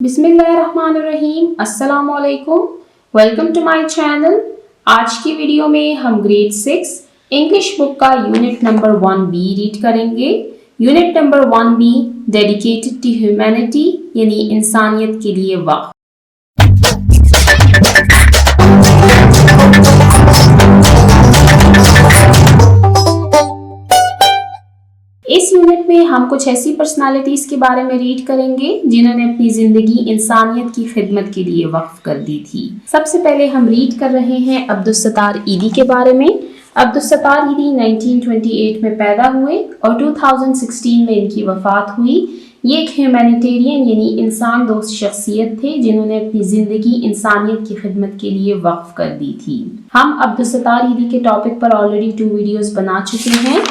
बिस्मिल्लाहिर्रहमानिर्रहीम। अस्सलाम वालेकुम। Welcome to my channel. आज की वीडियो में हम ग्रेड 6 इंग्लिश बुक का यूनिट नंबर 1B रीड करेंगे। Unit number 1B dedicated to humanity यानी इंसानियत के लिए वक्फ। इस यूनिट में हम कुछ ऐसी पर्सनालिटीज के बारे में रीड करेंगे जिन्होंने अपनी जिंदगी इंसानियत की खिदमत के लिए वक्फ कर दी थी। सबसे पहले हम रीड कर रहे हैं अब्दुस्सत्तार ईदी के बारे में। अब्दुस्सत्तार ईदी 1928 में पैदा हुए और 2016 में इनकी वफात हुई। ये एक ह्यूमैनिटेरियन यानी इंसान दोस्त शख्सियत थे जिन्होंने अपनी जिंदगी इंसानियत की खिदमत के लिए वक्फ कर दी थी। हम अब्दुस्सत्तार ईदी के टॉपिक पर ऑलरेडी 2 वीडियोस बना चुके हैं।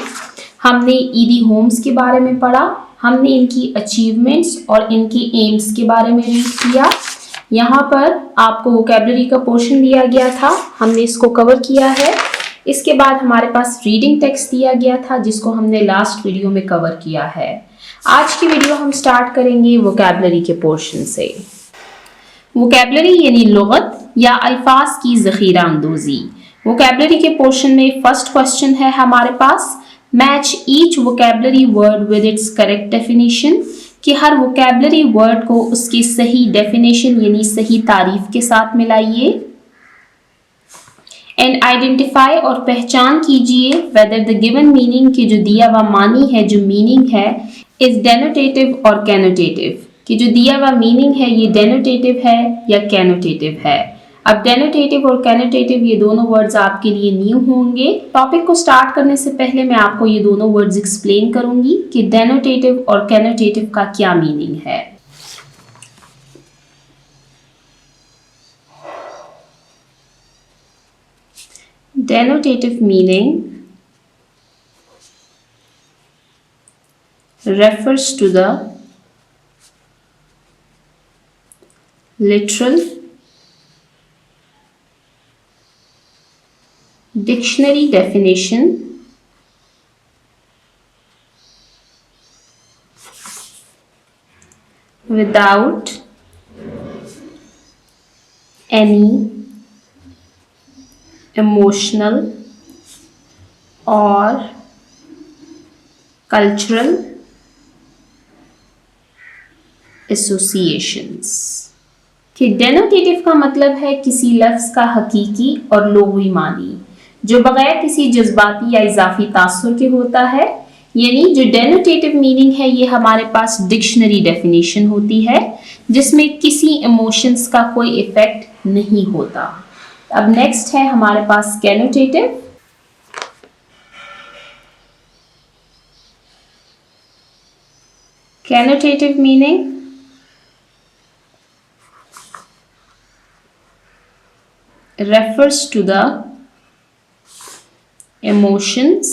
हमने ईदी होम्स के बारे में पढ़ा, हमने इनकी अचीवमेंट्स और इनके एम्स के बारे में रीड किया। यहाँ पर आपको वोकैबुलरी का पोर्शन दिया गया था, हमने इसको कवर किया है। इसके बाद हमारे पास रीडिंग टेक्स्ट दिया गया था जिसको हमने लास्ट वीडियो में कवर किया है। आज की वीडियो हम स्टार्ट करेंगे वोकैबुलरी के पोर्शन से। वोकैबुलरी यानी लुगत या अल्फाज की ज़ख़ीरा अंदोज़ी। वोकैबुलरी के पोर्शन में फर्स्ट क्वेश्चन है हमारे पास, match each vocabulary word with its correct definition, कि हर वोकैबुलरी वर्ड को उसकी सही डेफिनेशन यानी सही तारीफ के साथ मिलाइए। एंड आइडेंटिफाई और पहचान कीजिए वेदर द गिवन मीनिंग की जो दिया हुआ मानी है, जो मीनिंग है, इज डेनोटेटिव और कैनोटेटिव, कि जो दिया हुआ मीनिंग है ये डेनोटेटिव है या कैनोटेटिव है। अब डेनोटेटिव और कैनोटेटिव ये दोनों वर्ड्स आपके लिए न्यू होंगे। टॉपिक को स्टार्ट करने से पहले मैं आपको ये दोनों वर्ड्स एक्सप्लेन करूंगी कि डेनोटेटिव और कैनोटेटिव का क्या मीनिंग है। डेनोटेटिव meaning refers to the literal, dictionary definition, without any emotional or cultural associations. कि डेनोटेटिव का मतलब है किसी लफ्ज़ का हकीकी और लुग़वी मानी जो बगैर किसी जज्बाती या इजाफी तासुर के होता है। यानी जो डेनोटेटिव मीनिंग है ये हमारे पास डिक्शनरी डेफिनेशन होती है जिसमें किसी इमोशंस का कोई इफेक्ट नहीं होता। अब नेक्स्ट है हमारे पास कैनोटेटिव। कैनोटेटिव meaning refers to the emotions,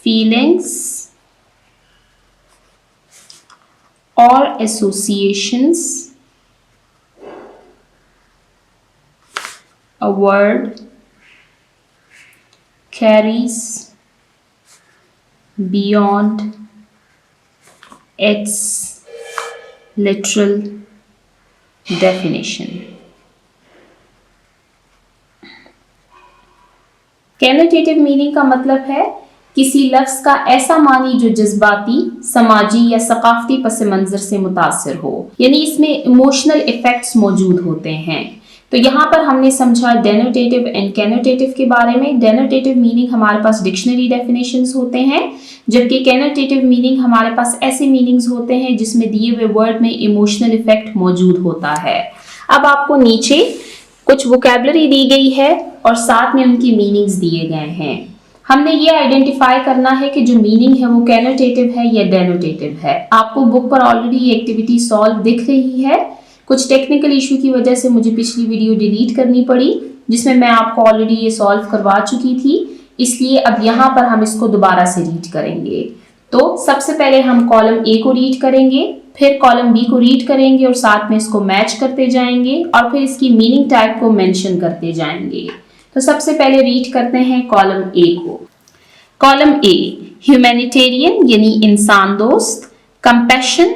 feelings or associations a word carries beyond its literal definition. Connotative meaning का मतलब है किसी लफ्ज़ का ऐसा मानी जो जज्बाती, समाजी या सकाफती पस मंज़र से मुतासिर हो, यानी इसमें इमोशनल इफेक्ट्स मौजूद होते हैं। तो यहाँ पर हमने समझा डेनोटेटिव एंड कैनोटेटिव के बारे में। डेनोटेटिव मीनिंग हमारे पास डिक्शनरी डेफिनेशंस होते हैं, जबकि कैनोटेटिव मीनिंग हमारे पास ऐसे मीनिंग्स होते हैं जिसमें दिए हुए वर्ड में इमोशनल इफेक्ट मौजूद होता है। अब आपको नीचे कुछ वोकैबुलरी दी गई है और साथ में उनकी मीनिंग्स दिए गए हैं। हमने ये आइडेंटिफाई करना है कि जो मीनिंग है वो कैनोटेटिव है या डेनोटेटिव है। आपको बुक पर ऑलरेडी ये एक्टिविटी सॉल्व दिख रही है। कुछ टेक्निकल इशू की वजह से मुझे पिछली वीडियो डिलीट करनी पड़ी जिसमें मैं आपको ऑलरेडी ये सॉल्व करवा चुकी थी, इसलिए अब यहाँ पर हम इसको दोबारा से रीड करेंगे। तो सबसे पहले हम कॉलम ए को रीड करेंगे, फिर कॉलम बी को रीड करेंगे और साथ में इसको मैच करते जाएंगे और फिर इसकी मीनिंग टाइप को मेंशन करते जाएंगे। तो सबसे पहले रीड करते हैं कॉलम ए को। कॉलम ए ह्यूमैनिटेरियन यानी इंसान दोस्त, compassion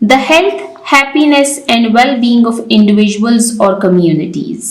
The health, happiness and well-being of individuals or communities.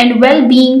and well-being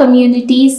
communities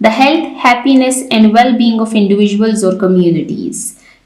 The health, happiness and well-being of individuals or communities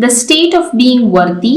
the state of being worthy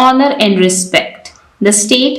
honor and respect۔ the state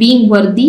being worthy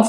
of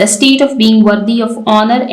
the state of being worthy of honor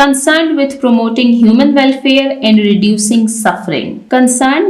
concerned with promoting human welfare and reducing suffering۔ concern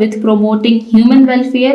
with promoting human welfare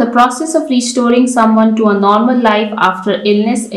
the process of restoring someone to a normal life after illness,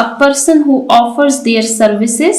a person who offers their services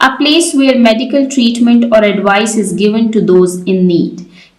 a place where medical treatment or advice is given to those in need،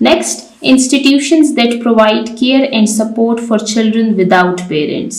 Next, institutions that provide care and support for children without parents۔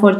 for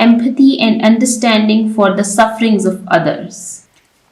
empathy and understanding for the sufferings of others۔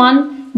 1،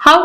How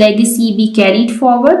legacy be carried forward؟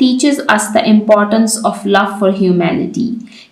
teaches us the importance of love for humanity۔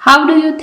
How do you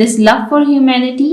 This love for humanity،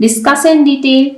Discuss in detail،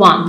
1،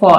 for؟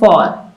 for.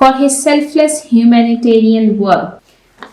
for his selfless humanitarian work.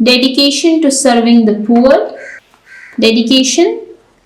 Dedication to serving the poor. Dedication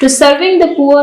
To serving the poor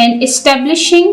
And establishing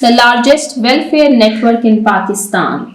the largest welfare network in Pakistan.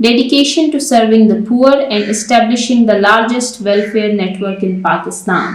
dedication to serving the poor and establishing the largest welfare network in Pakistan.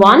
1.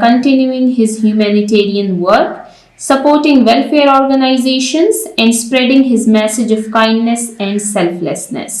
continuing his humanitarian work, supporting welfare organizations and spreading his message of kindness and selflessness.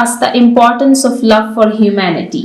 us the importance of love for humanity.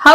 How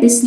This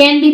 can be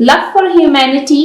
Love for humanity،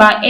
by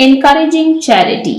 encouraging charity،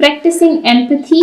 practicing empathy،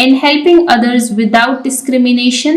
and helping others without discrimination،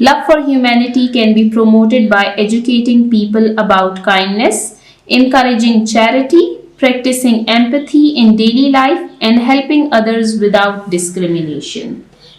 Love for humanity can be promoted by educating people about kindness, encouraging charity, practicing empathy in daily life and helping others without discrimination.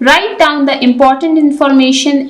Write down the important information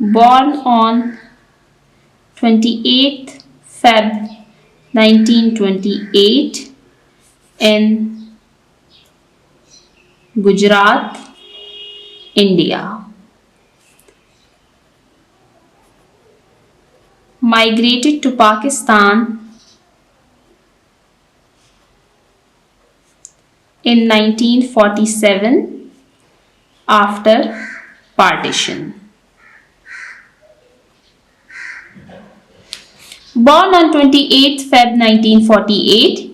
Born on 28th Feb 1928 in Gujarat, India. Migrated to Pakistan in 1947 after partition. Born on 28th Feb 1948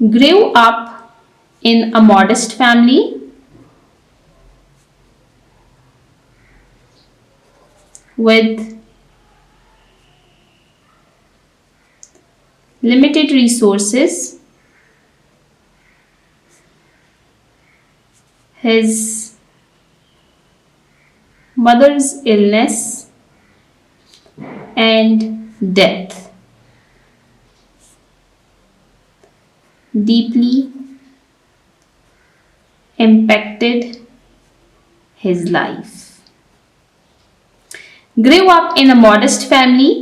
grew up in a modest family with limited resources. His mother's illness and death deeply impacted his life. grew up in a modest family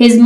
his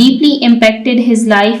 deeply impacted his life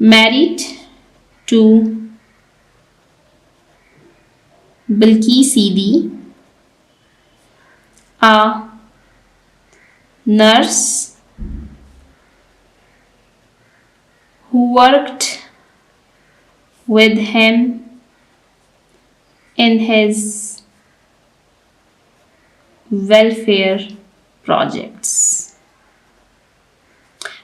married to Bilki Sidi, a nurse who worked with him in his welfare projects.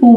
who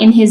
in his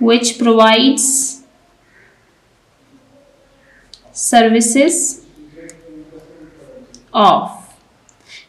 which provides services of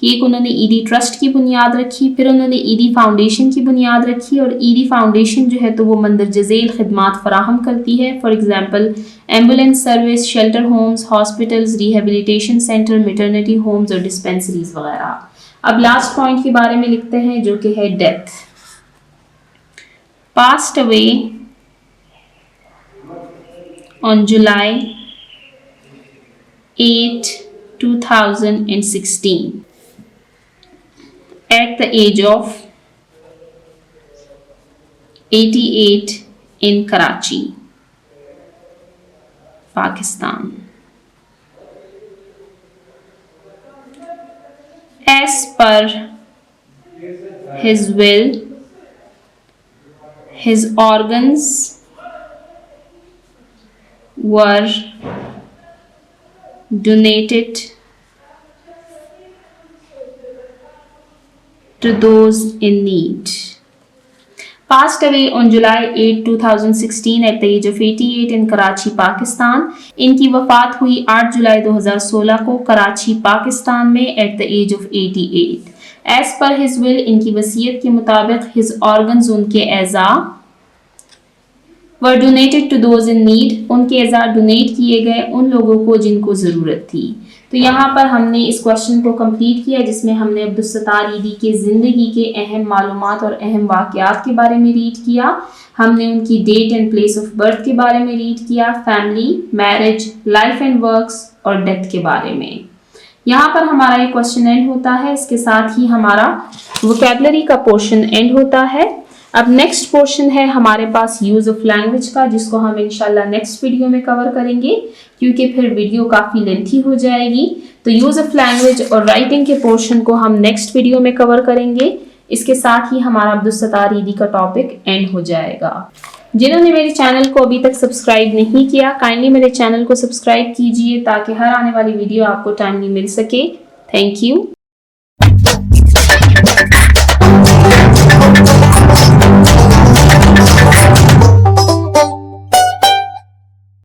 कि एक उन्होंने ईदी trust की बुनियाद रखी, फिर उन्होंने ईदी फाउंडेशन की बुनियाद रखी, और ईदी फाउंडेशन जो है तो वो मंदरजा झेल खिदमात फराहम करती है, for example ambulance service, shelter homes, hospitals, rehabilitation centre, maternity homes और डिस्पेंसरीज वगैरह। अब लास्ट पॉइंट के बारे में लिखते हैं जो कि है death. passed away on July 8, 2016 at the age of 88 in Karachi, Pakistan. As per his will, his organs were donated to those in need. Passed away on July 8, 2016 at the age of 88 in Karachi, Pakistan. इनकी वफ़ात हुई 8 जुलाई 2016 को कराची, पाकिस्तान में at the age of 88. As per his will, इनकी वसीयत के मुताबिक his organs, उनके एज़ा, were donated to those in need, उनके एज़ा डोनेट किए गए उन लोगों को जिनको ज़रूरत थी। तो यहाँ पर हमने इस क्वेश्चन को कंप्लीट किया जिसमें हमने अब्दुल सत्तार ईदी के ज़िंदगी के अहम मालूमात और अहम वाक़यात के बारे में रीड किया। हमने उनकी date and place of birth के बारे में रीड किया, family, marriage, life and works और डेथ के बारे में। यहाँ पर हमारा ये क्वेश्चन एंड होता है, इसके साथ ही हमारा वोकैबुलरी का पोर्शन एंड होता है। अब नेक्स्ट पोर्शन है हमारे पास यूज़ ऑफ लैंग्वेज का, जिसको हम इंशाल्लाह नेक्स्ट वीडियो में कवर करेंगे क्योंकि फिर वीडियो काफ़ी लेंथी हो जाएगी। तो यूज़ ऑफ लैंग्वेज और राइटिंग के पोर्शन को हम नेक्स्ट वीडियो में कवर करेंगे। इसके साथ ही हमारा अब्दुल सत्तार ईदी का टॉपिक एंड हो जाएगा। जिन्होंने मेरे चैनल को अभी तक सब्सक्राइब नहीं किया, काइंडली मेरे चैनल को सब्सक्राइब कीजिए ताकि हर आने वाली वीडियो आपको टाइमली मिल सके। Thank you.